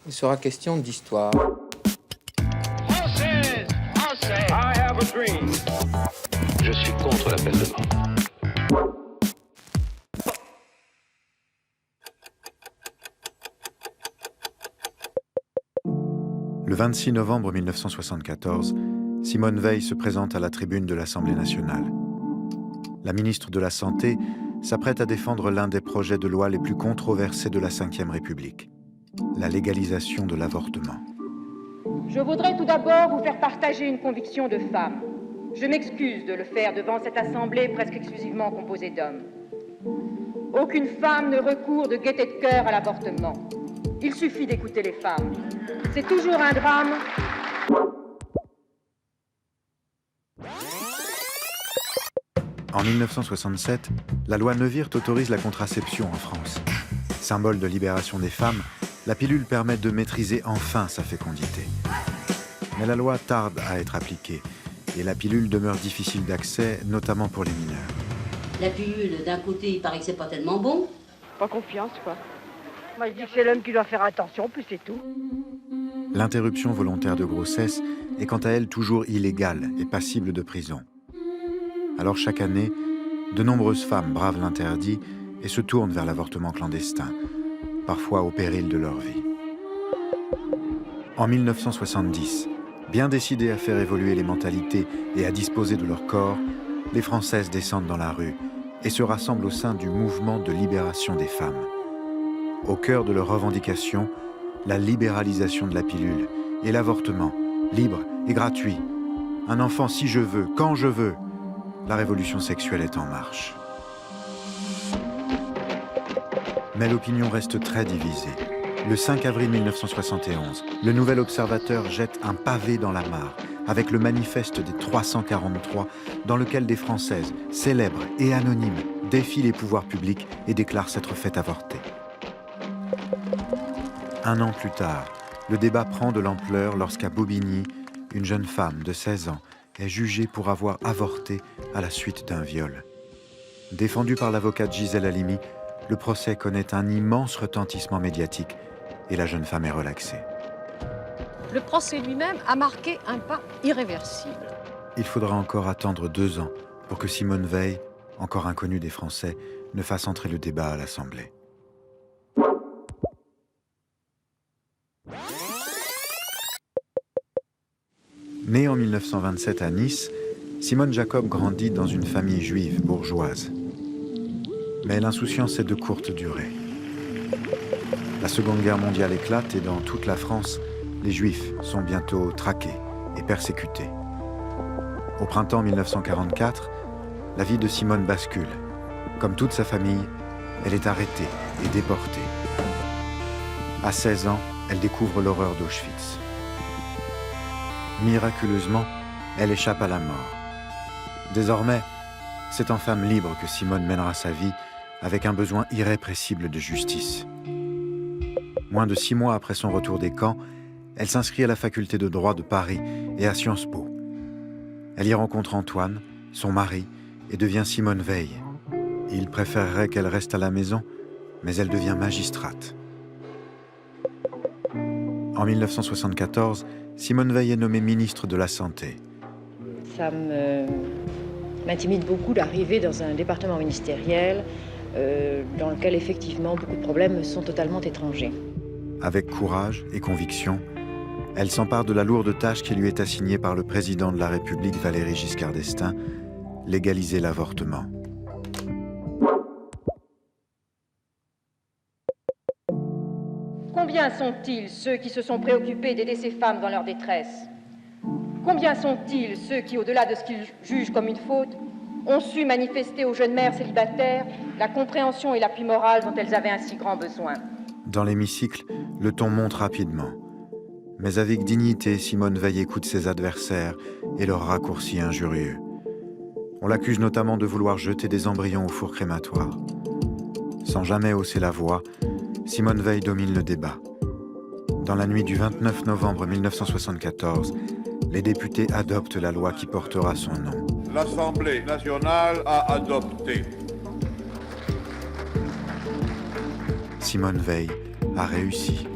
Il sera question d'histoire. Française, Français, I have a dream. Je suis contre la peine de mort. Le 26 novembre 1974, Simone Veil se présente à la tribune de l'Assemblée nationale. La ministre de la Santé s'apprête à défendre l'un des projets de loi les plus controversés de la Ve République, la légalisation de l'avortement. Je voudrais tout d'abord vous faire partager une conviction de femme. Je m'excuse de le faire devant cette assemblée presque exclusivement composée d'hommes. Aucune femme ne recourt de gaieté de cœur à l'avortement. Il suffit d'écouter les femmes. C'est toujours un drame. En 1967, la loi Neuwirth autorise la contraception en France. Symbole de libération des femmes, la pilule permet de maîtriser enfin sa fécondité. Mais la loi tarde à être appliquée et la pilule demeure difficile d'accès, notamment pour les mineurs. La pilule, d'un côté, il paraît que c'est pas tellement bon. Pas confiance, quoi. Moi, je dis que c'est l'homme qui doit faire attention, puis c'est tout. L'interruption volontaire de grossesse est quant à elle toujours illégale et passible de prison. Alors chaque année, de nombreuses femmes bravent l'interdit et se tournent vers l'avortement clandestin, parfois au péril de leur vie. En 1970, bien décidées à faire évoluer les mentalités et à disposer de leur corps, les Françaises descendent dans la rue et se rassemblent au sein du mouvement de libération des femmes. Au cœur de leurs revendications, la libéralisation de la pilule et l'avortement, libre et gratuit. Un enfant si je veux, quand je veux. La révolution sexuelle est en marche. Mais l'opinion reste très divisée. Le 5 avril 1971, le Nouvel Observateur jette un pavé dans la mare avec le manifeste des 343 dans lequel des Françaises, célèbres et anonymes, défient les pouvoirs publics et déclarent s'être fait avorter. Un an plus tard, le débat prend de l'ampleur lorsqu'à Bobigny, une jeune femme de 16 ans est jugée pour avoir avorté à la suite d'un viol. Défendue par l'avocate Gisèle Halimi, le procès connaît un immense retentissement médiatique et la jeune femme est relaxée. Le procès lui-même a marqué un pas irréversible. Il faudra encore attendre 2 ans pour que Simone Veil, encore inconnue des Français, ne fasse entrer le débat à l'Assemblée. Née en 1927 à Nice, Simone Jacob grandit dans une famille juive bourgeoise. Mais l'insouciance est de courte durée. La Seconde Guerre mondiale éclate et dans toute la France, les Juifs sont bientôt traqués et persécutés. Au printemps 1944, la vie de Simone bascule. Comme toute sa famille, elle est arrêtée et déportée. À 16 ans, elle découvre l'horreur d'Auschwitz. Miraculeusement, elle échappe à la mort. Désormais, c'est en femme libre que Simone mènera sa vie avec un besoin irrépressible de justice. Moins de 6 mois après son retour des camps, elle s'inscrit à la faculté de droit de Paris et à Sciences Po. Elle y rencontre Antoine, son mari, et devient Simone Veil. Il préférerait qu'elle reste à la maison, mais elle devient magistrate. En 1974, Simone Veil est nommée ministre de la Santé. Ça m'intimide beaucoup d'arriver dans un département ministériel dans lequel effectivement beaucoup de problèmes sont totalement étrangers. Avec courage et conviction, elle s'empare de la lourde tâche qui lui est assignée par le président de la République, Valéry Giscard d'Estaing, légaliser l'avortement. Combien sont-ils ceux qui se sont préoccupés d'aider ces femmes dans leur détresse? Combien sont-ils ceux qui, au-delà de ce qu'ils jugent comme une faute, ont su manifester aux jeunes mères célibataires la compréhension et l'appui moral dont elles avaient un si grand besoin? Dans l'hémicycle, le ton monte rapidement. Mais avec dignité, Simone Veil écoute ses adversaires et leurs raccourcis injurieux. On l'accuse notamment de vouloir jeter des embryons au four crématoire. Sans jamais hausser la voix, Simone Veil domine le débat. Dans la nuit du 29 novembre 1974, les députés adoptent la loi qui portera son nom. L'Assemblée nationale a adopté. Simone Veil a réussi.